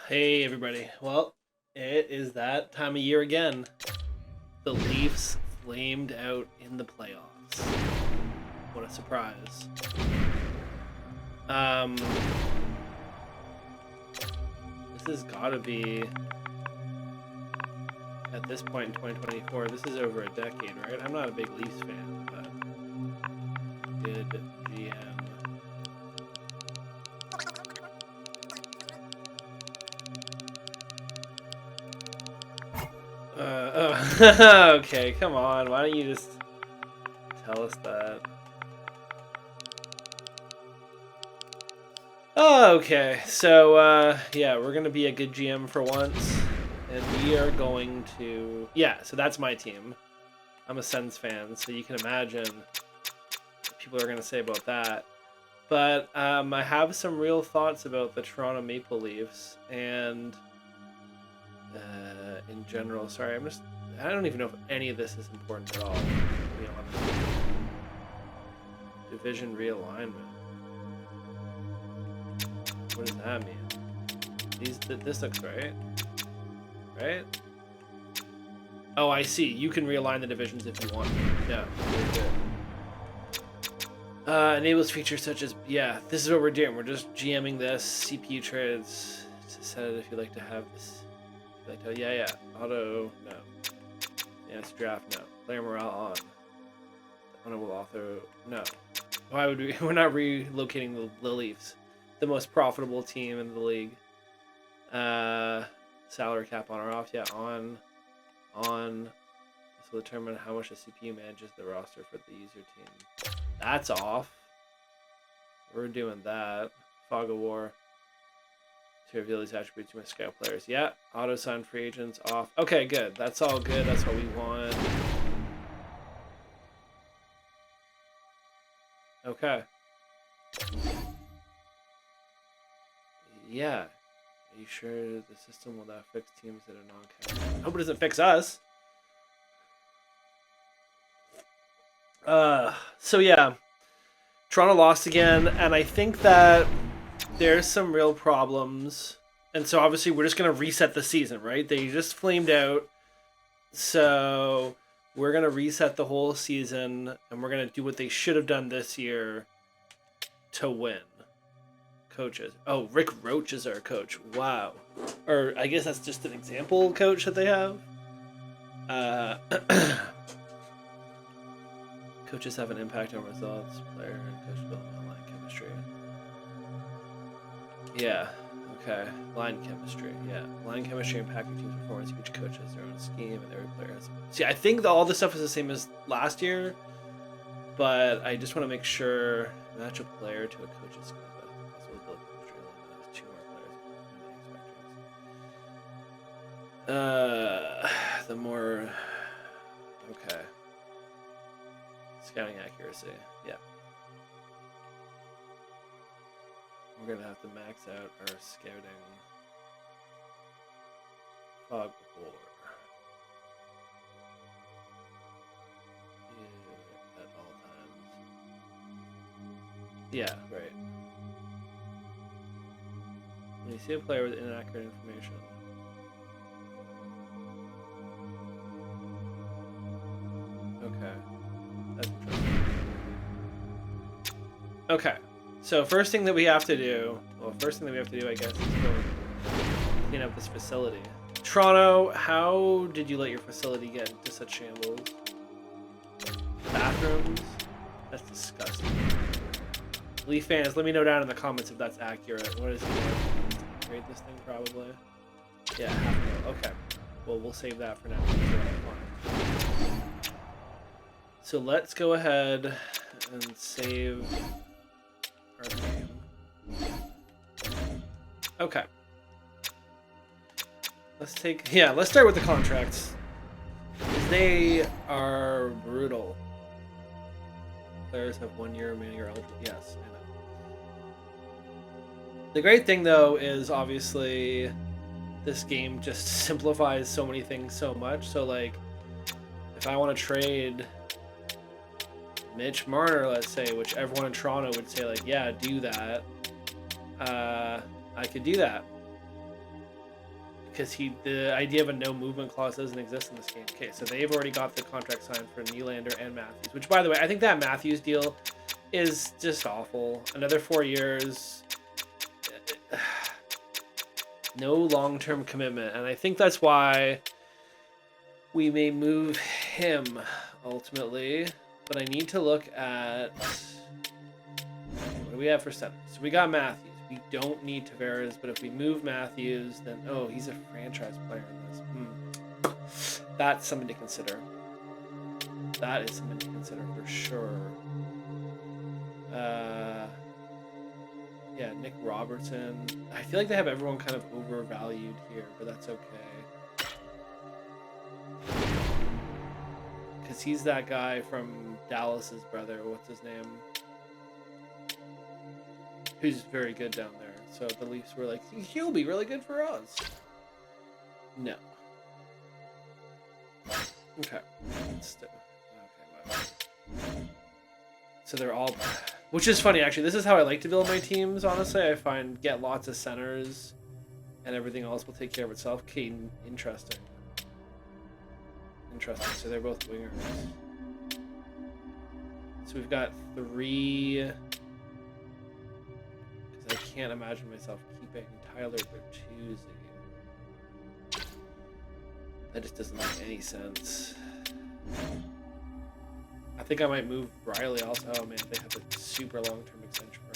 Hey everybody. Well, it is that time of year again. The Leafs flamed out in the playoffs. What a surprise. This has got to be, at this point in 2024, this is over a decade, right? I'm not a big Leafs fan, but good GM. Okay, come on. Why don't you just tell us that? Oh, okay. So, yeah, we're going to be a good GM for once. And we are going to... Yeah, so that's my team. I'm a Sens fan, so you can imagine what people are going to say about that. But I have some real thoughts about the Toronto Maple Leafs. And in general, sorry, I don't even know if any of this is important at all, to be honest. Division realignment. What does that mean? This looks right. Right? Oh, I see. You can realign the divisions if you want. Yeah, very good. Enables features such as, yeah, this is what we're doing. We're just GMing this. CPU trades to set it if you'd like to have this. Yeah. Auto, no. Yes, draft, no. Player morale on. Honorable author, no. Why would we? We're not relocating the Leafs, the most profitable team in the league. Salary cap on or off? Yeah, on. This will determine how much the CPU manages the roster for the user team. That's off. We're doing that. Fog of War. To reveal these attributes to my scout players. Yeah. Auto sign free agents off. Okay, good. That's all good. That's what we want. Okay. Yeah. Are you sure the system will not fix teams that are non-cash? I hope it doesn't fix us. So yeah. Toronto lost again, and I think that there's some real problems. And so obviously we're just going to reset the season, right? They just flamed out. So we're going to reset the whole season, and we're going to do what they should have done this year to win. Coaches. Oh, Rick Roach is our coach. Wow. Or I guess that's just an example coach that they have. Coaches have an impact on results, player and coach development, line chemistry. Yeah. Okay. Line chemistry. Yeah. Line chemistry impact your team's performance. Each coach has their own scheme, and every player has. See, I think all this stuff is the same as last year, but I just want to make sure match a player to a coach's scheme. The more, okay. Scouting accuracy, yeah. We're gonna have to max out our scouting. Fog of War. Yeah, at all times. Yeah, right. When you see a player with inaccurate information. Okay. That's interesting. Okay. So first thing that we have to do, I guess, is go clean up this facility. Toronto, how did you let your facility get into such shambles? Bathrooms? That's disgusting. Leaf fans, let me know down in the comments if that's accurate. What is it? Rate this thing probably. Yeah, half a mil. Okay. Well, we'll save that for now. So let's go ahead and save our game. Okay. Let's start with the contracts. They are brutal. Players have 1 year remaining or eligible. Yes, I know. The great thing though is obviously this game just simplifies so many things so much. So like if I want to trade Mitch Marner, let's say, which everyone in Toronto would say like, yeah, do that. I could do that. because the idea of a no movement clause doesn't exist in this game. Okay, so they've already got the contract signed for Nylander and Matthews, which, by the way, I think that Matthews deal is just awful. Another 4 years, no long-term commitment, and I think that's why we may move him ultimately. But I need to look at what do we have for centers. So we got Matthews. We don't need Tavares, but if we move Matthews, then he's a franchise player in this. That's something to consider. That is something to consider for sure. Yeah, Nick Robertson. I feel like they have everyone kind of overvalued here, but that's okay. Because he's that guy from Dallas's brother. What's his name? Who's very good down there. So the Leafs were like, he'll be really good for us. No. Okay. So they're all... Which is funny, actually. This is how I like to build my teams, honestly. I find get lots of centers, and everything else will take care of itself. Okay, interesting. Interesting. So they're both wingers. So we've got 3... I can't imagine myself keeping Tyler Bertuzzi. That just doesn't make any sense. I think I might move Riley also. Oh man, they have a super long-term extension for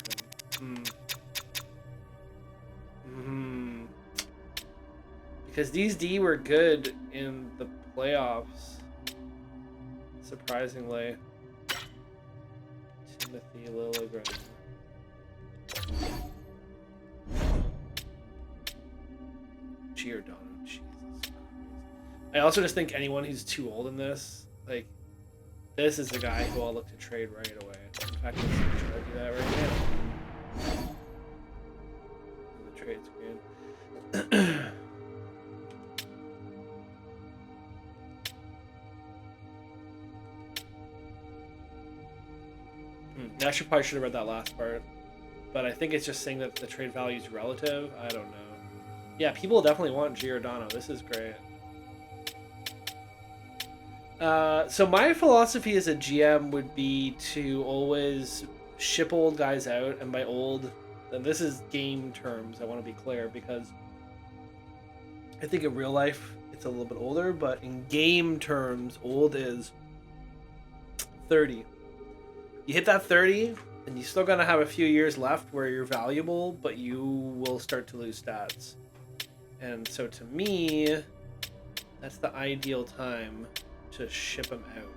him. Because these D were good in the playoffs. Surprisingly. Timothy Liljegren. Giordano, Jesus Christ. I also just think anyone who's too old in this, like, this is the guy who I'll look to trade right away. In fact, let's try to do that right now. The trade screen. I probably should have read that last part. But I think it's just saying that the trade value is relative. I don't know. Yeah, people definitely want Giordano. This is great. So my philosophy as a GM would be to always ship old guys out. And by old, and this is game terms, I want to be clear, because I think in real life it's a little bit older, but in game terms, old is 30. You hit that 30, and you're still going to have a few years left where you're valuable, but you will start to lose stats. And so to me, that's the ideal time to ship them out.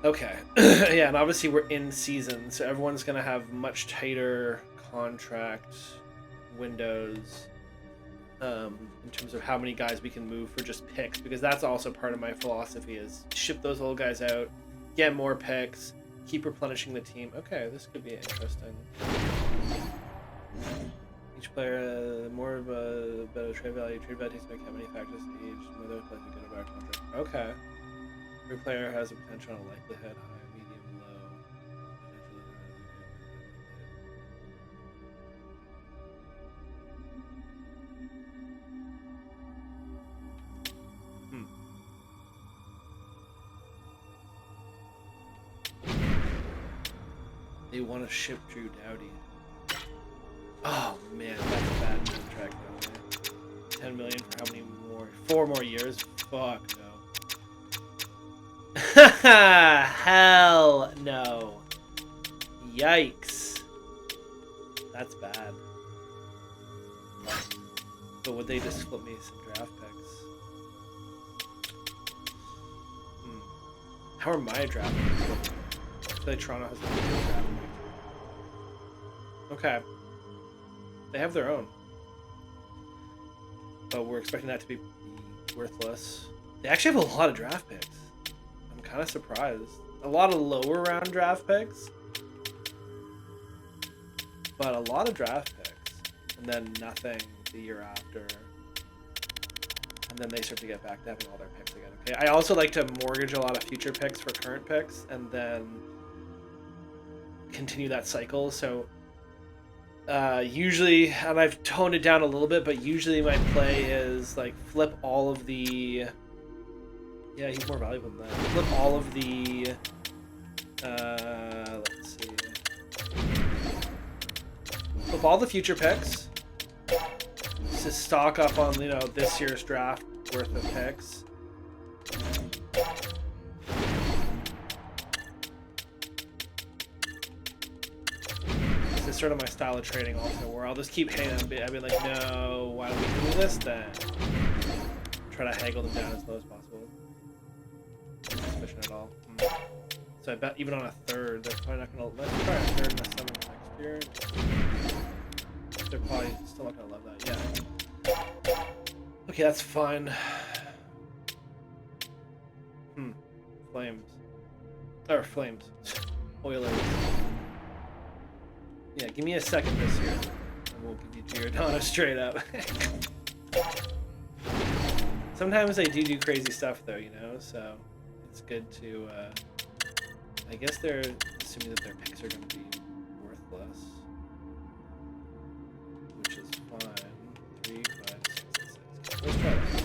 Okay. Yeah, and obviously we're in season, so everyone's going to have much tighter contract windows in terms of how many guys we can move for just picks, because that's also part of my philosophy is ship those old guys out, get more picks, keep replenishing the team. Okay, this could be interesting. Each player more of a better trade value. Trade value takes into account many factors: age, whether it's likely to get a better contract. Okay. Every player has a potential and a likelihood: high, medium, low. They want to ship Drew Doughty. Oh man, that's a bad contract though. 10 million for how many more? 4 more years? Fuck no. Hell no. Yikes. That's bad. But would they just flip me some draft picks? How are my draft picks? I feel like Toronto has a good draft pick. Okay. They have their own. But we're expecting that to be worthless. They actually have a lot of draft picks. I'm kind of surprised. A lot of lower round draft picks. But a lot of draft picks. And then nothing the year after. And then they start to get back to having all their picks again. Okay. I also like to mortgage a lot of future picks for current picks and then continue that cycle. So Usually, and I've toned it down a little bit, but usually my play is like flip all of the. Yeah, he's more valuable than that. Flip all of the. Let's see. Flip all the future picks. To stock up on this year's draft worth of picks. This is sort of my style of trading also, where I'll just keep hitting them. I'll be like, no, why don't we do this then? Try to haggle them down as low as possible. Not suspicion at all. So I bet even on a third, they're probably not going to... Let's try a third and a seventh next year. They're probably still not going to love that. Yeah. Okay, that's fine. Flames. Or Flames. Oilers. Yeah, give me a second this year. And we'll give you Giordano straight up. Sometimes I do crazy stuff though, so it's good to... I guess they're assuming that their picks are going to be worthless. Which is fine. 3, 5, 6, 6. Let's try that.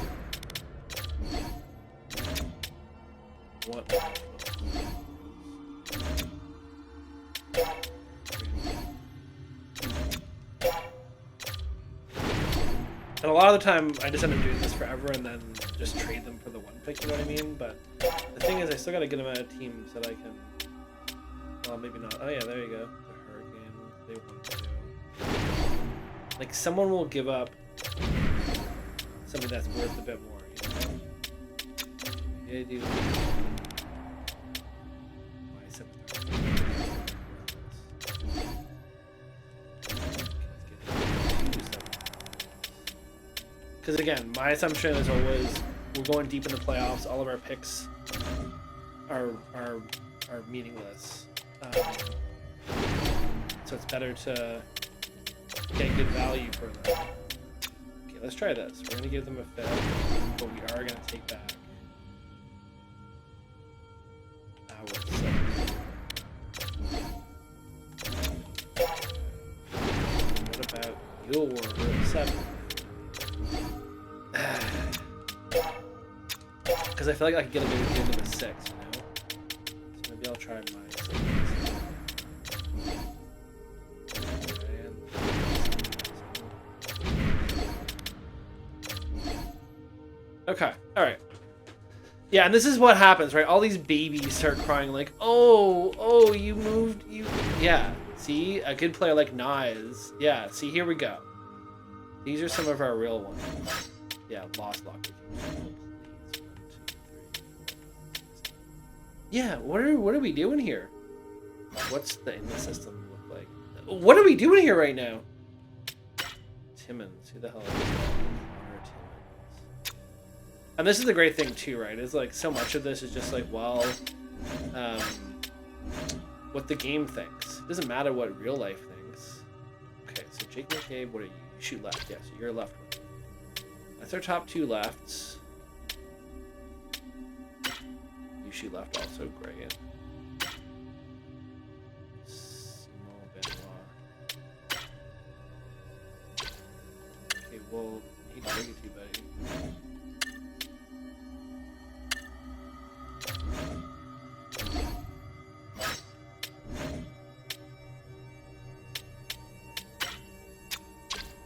What? And a lot of the time, I just end up doing this forever and then just trade them for the one pick, you know what I mean? But the thing is, I still got a good amount of teams that I can... Well, maybe not. Oh yeah, there you go. The Hurricane, they want to. Like, someone will give up something that's worth a bit more, Yeah, I do. Because again, my assumption is always we're going deep in the playoffs. All of our picks are meaningless. So it's better to get good value for them. Okay, let's try this. We're gonna give them a fifth, but we are gonna take back our 7. What about your 7? Because I feel like I could get away with giving them a 6, So maybe I'll try my 6. Okay, alright. Yeah, and this is what happens, right? All these babies start crying like, oh, you moved, Yeah, see? A good player like Nas. Yeah, see, here we go. These are some of our real ones. Yeah, lost locker. Yeah, what are we doing here? What's the in the system look like? What are we doing here right now? Timmons, who the hell is that? Connor Timmons. And this is the great thing too, right? Is like so much of this is just like, well, what the game thinks. It doesn't matter what real life thinks. Okay, so Jake McCabe, what are you? You shoot left, yeah, so you're a left one. That's our top 2 lefts. You shoot left also, great. Small Benoit. Okay, well, he'd bring it to you, buddy.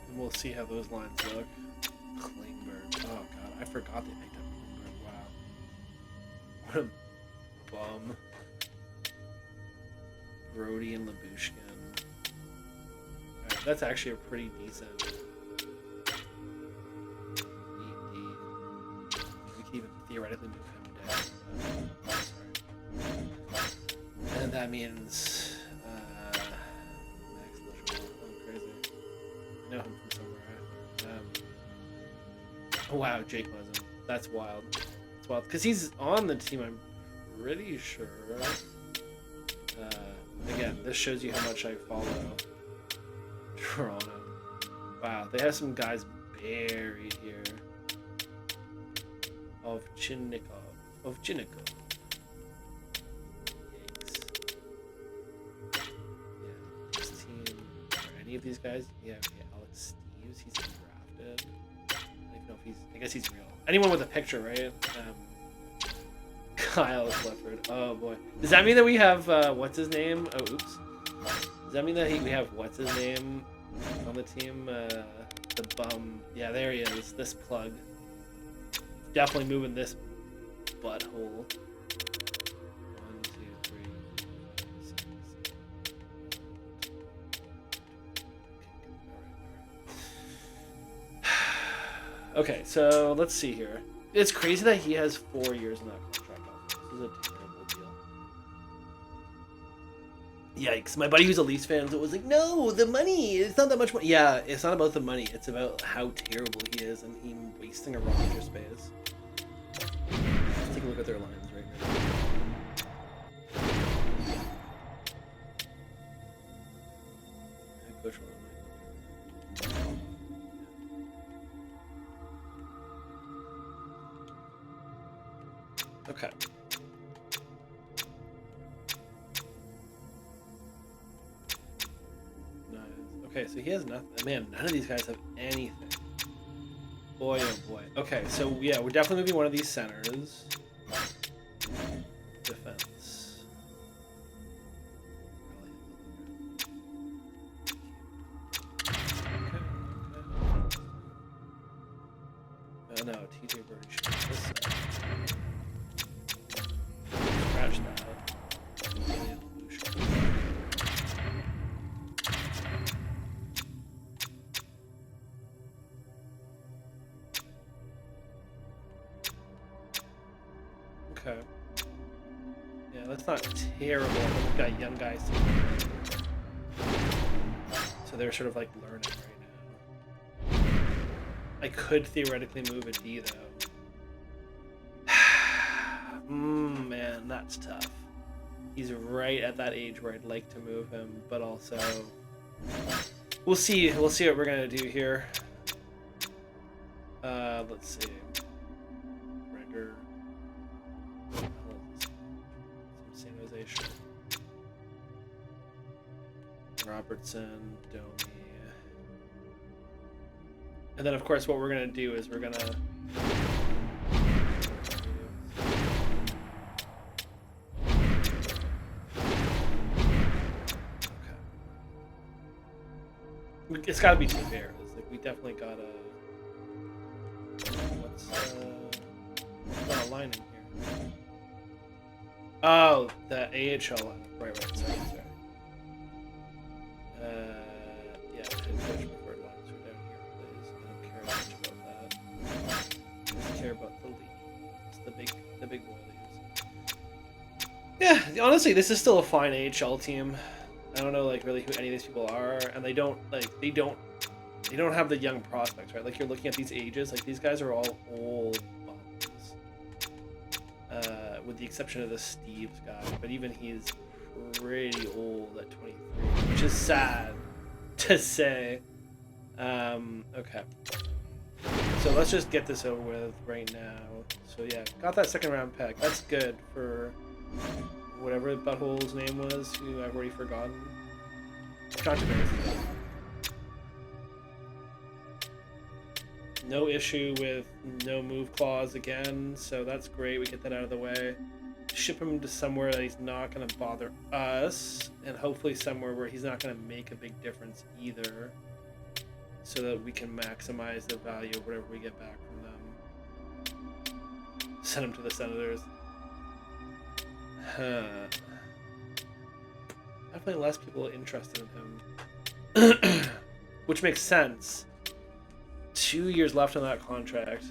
And we'll see how those lines look. Klingberg. Oh god, I forgot they picked up Klingberg. Wow. What a bum. Brody and Labushkin. Alright, that's actually a pretty decent ED. We can even theoretically move him down. Sorry. And that means Max Litchfield. Oh, crazy. I know him from somewhere. Oh, wow, Jake wasn't. That's wild. That's wild. Because he's on the team, I'm pretty sure. Again, this shows you how much I follow Toronto. Wow, they have some guys buried here. Ovchinnikov. Yikes. Yeah, this team. Alright, I need any of these guys. Yeah, okay, Alex Steves, he's drafted. I don't even know if he's. I guess he's real. Anyone with a picture, right? Kyle Clifford. Oh boy. Does that mean that we have what's his name? Oh, oops. Does that mean that we have what's his name on the team? The bum. Yeah, there he is. This plug. Definitely moving this butthole. 1, 2, 3, 6. Okay, so let's see here. It's crazy that he has 4 years in that contract. This is a terrible deal. Yikes. My buddy who's a Leafs fan was like, no, the money, it's not that much money. Yeah, it's not about the money. It's about how terrible he is and him wasting a roster space. Let's take a look at their lines right now. Which one? Okay. Nice. Okay, so he has nothing. Man, none of these guys have anything. Boy, oh boy. Okay, so yeah, we're definitely moving one of these centers. Defense. Okay. Oh no, TJ Birdie should be this side. Scratch that. Okay. Yeah, that's not terrible. We've got young guys. So they're sort of like learning right now. I could theoretically move a D though. Man, that's tough. He's right at that age where I'd like to move him, but also we'll see. We'll see what we're gonna do here. Let's see. Render. Some sanitization. Robertson, Domi. And then of course what we're gonna do is we're gonna it's got to be 2 bears. Like we definitely got a what's not a line in here. Oh, the AHL line. Right. Sorry. Yeah, coach preferred lines are down here, please. I don't care much about that. I just care about the league. It's the big boy leagues. Yeah, honestly, this is still a fine AHL team. I don't know, like, really who any of these people are, and they don't have the young prospects, right? Like, you're looking at these ages, like, these guys are all old bums. With the exception of the Steves guy, but even he's pretty old at 23, which is sad to say. Okay. So let's just get this over with right now. So yeah, got that 2nd round pick. That's good for whatever butthole's name was, who I've already forgotten. Controversy. No issue with no move clause again, so that's great. We get that out of the way. Ship him to somewhere that he's not going to bother us, and hopefully somewhere where he's not going to make a big difference either, so that we can maximize the value of whatever we get back from them. Send him to the Senators. Definitely less people interested in him. Which makes sense. 2 years left on that contract.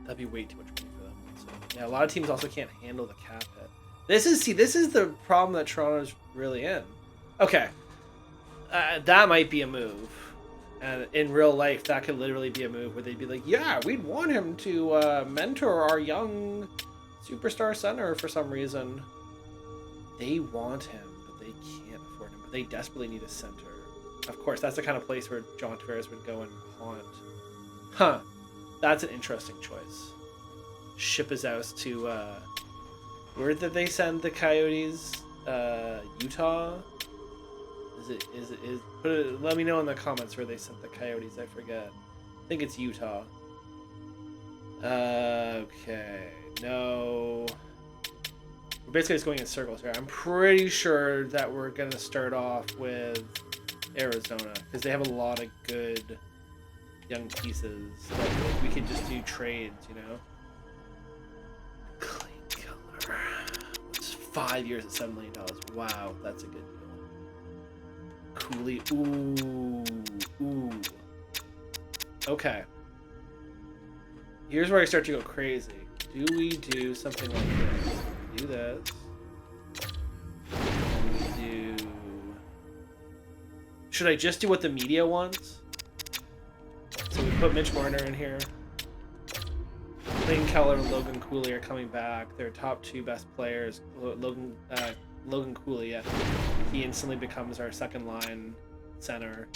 That'd be way too much money for them. So, yeah, a lot of teams also can't handle the cap hit. This is the problem that Toronto's really in. Okay. That might be a move. And in real life, that could literally be a move where they'd be like, yeah, we'd want him to mentor our young superstar center for some reason. They want him, but they can't afford him. But they desperately need a center. Of course, that's the kind of place where John Tavares would go and haunt. Huh. That's an interesting choice. Ship his house to, where did they send the Coyotes? Utah? Is Put it, let me know in the comments where they sent the Coyotes. I forget. I think it's Utah. Okay. No. We're basically just going in circles here. I'm pretty sure that we're going to start off with Arizona because they have a lot of good young pieces that we could just do trades, you know? Clean color. It's 5 years at $7 million. Wow, that's a good deal. Cooley. Ooh. Okay. Here's where I start to go crazy. Do we do something like this? Do this. And we do... Should I just do what the media wants? So we put Mitch Marner in here. Clayton Keller and Logan Cooley are coming back. They're top two best players. Logan Cooley, yeah. He instantly becomes our second line center.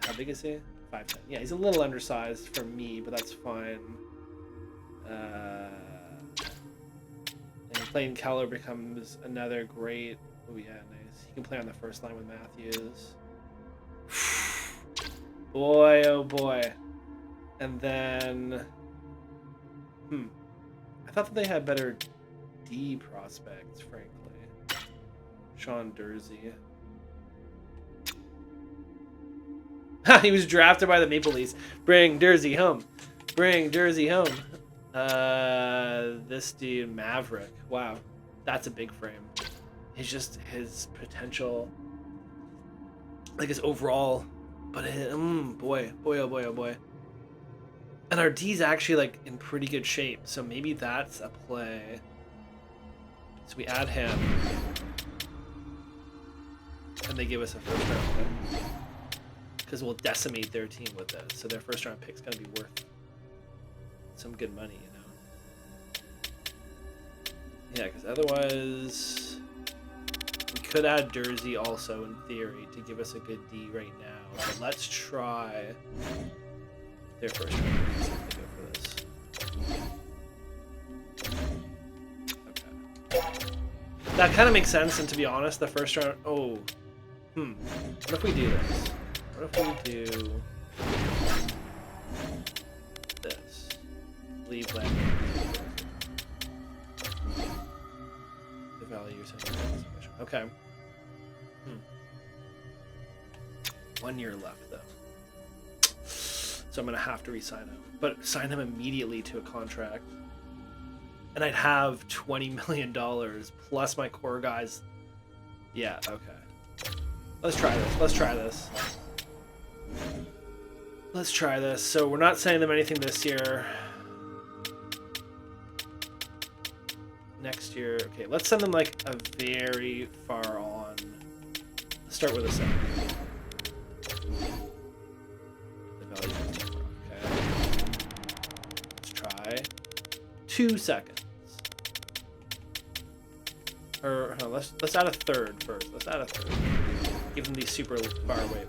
How big is he? 5'10". Yeah, he's a little undersized for me, but that's fine. And Clayton Keller becomes another great... Oh yeah, nice. He can play on the first line with Matthews. Boy, oh boy. And then... I thought that they had better D prospects, frankly. Sean Dursey. He was drafted by the Maple Leafs. Bring Dursey home. Bring Dursey home. This dude, Maverick. Wow. That's a big frame. He's just his potential. Like his overall. But boy, oh boy, oh boy. And our D's actually like in pretty good shape, so maybe that's a play. So we add him, and they give us a first round pick because we'll decimate their team with this. So their first round pick's gonna be worth some good money, you know. Yeah, because otherwise we could add Dursey also in theory to give us a good D right now. But let's try their first round pick. See if they go for this. Okay. That kind of makes sense, and to be honest, the first round... Oh. What if we do this? What if we do... this? Leave land. The value you're saying. Okay. 1 year left, though. So I'm going to have to re-sign him. But sign him immediately to a contract. And I'd have $20 million plus my core guys. Yeah, okay. Let's try this. Let's try this. So we're not sending them anything this year. Next year. Okay, let's send them like a very far on. Let's start with a 7. The value is too far. Okay. Let's try 2 seconds. Or no, let's add a third first. Let's add a third. Give them these super far away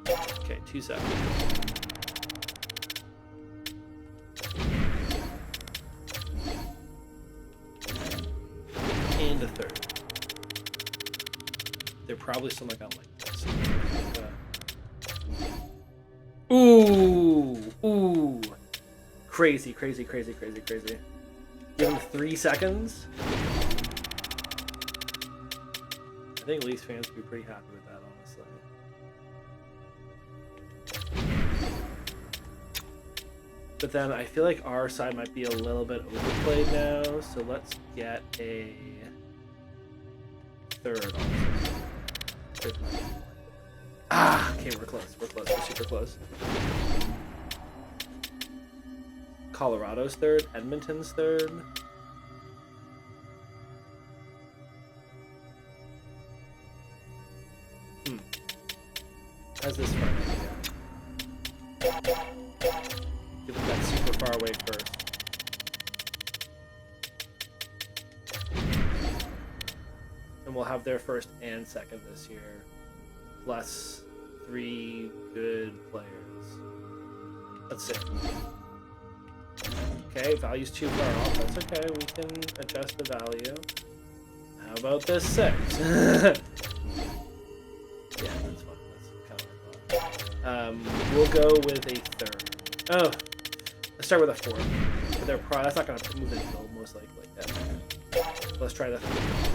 picks. Okay, 2 seconds. And a third. They're probably still not gonna like this. Ooh. Crazy. Give them 3 seconds. I think Leafs fans would be pretty happy with that, honestly. But then I feel like our side might be a little bit overplayed now, so let's get a third also. Okay, we're close. We're super close. Colorado's third, Edmonton's third. How's this far? Give them that super far away first. And we'll have their first and second this year, plus 3 good players. Let's see. Okay, value's too far off. That's okay. We can adjust the value. How about this 6? Yeah, that's fine. That's kind of what I thought. We'll go with a 3rd. Oh, let's start with a 4th. But that's not going to move the needle, most likely. Yeah. Let's try the 3rd.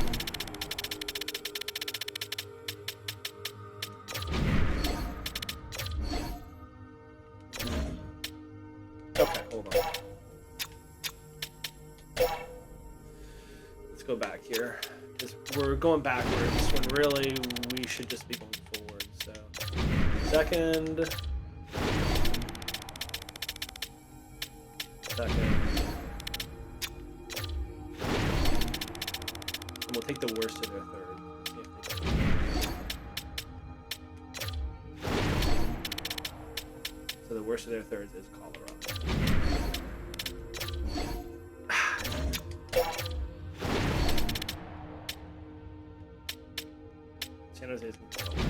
Okay, hold on. Let's go back here. Because we're going backwards when really we should just be going forward. So, 2nd. 2nd. And we'll take the worst of their 3rd. So the worst of their 3rds is Colorado. San Jose is going to be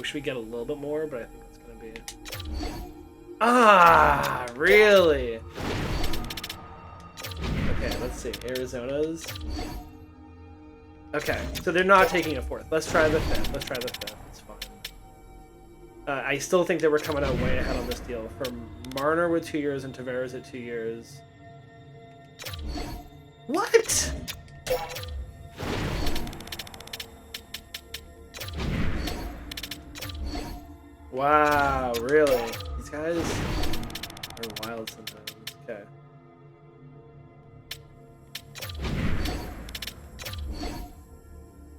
wish we get a little bit more, but I think it's going to be... Ah, really? Okay, let's see. Arizona's... Okay, so they're not taking a 4th. Let's try the 5th. Let's try the 5th. It's fine. I still think that we're coming out way ahead on this deal. For Marner with 2 years and Tavares at 2 years. What? Wow, really? These guys are wild sometimes. Okay.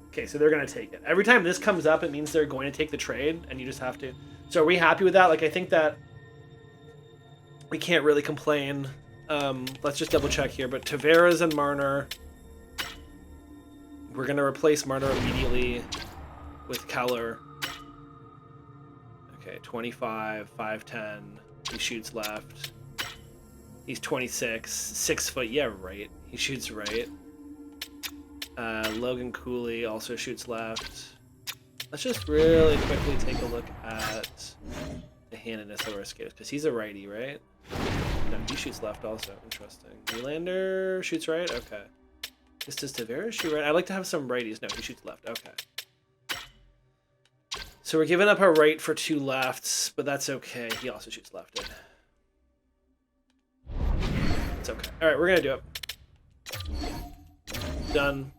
Okay, so they're going to take it. Every time this comes up, it means they're going to take the trade, and you just have to... So are we happy with that? Like, I think that we can't really complain. Let's just double check here. But Tavares and Marner, we're going to replace Marner immediately with Keller. Okay, 25, 5'10". He shoots left. He's 26, 6 foot. Yeah, right. He shoots right. Logan Cooley also shoots left. Let's just really quickly take a look at the handedness of our skaters, because he's a righty, right? No, he shoots left also. Interesting. Nylander shoots right? Okay. Does Tavares shoot right? I'd like to have some righties. No, he shoots left. Okay. So we're giving up our right for 2 lefts, but that's okay. He also shoots left. It's okay. All right, we're going to do it. Done.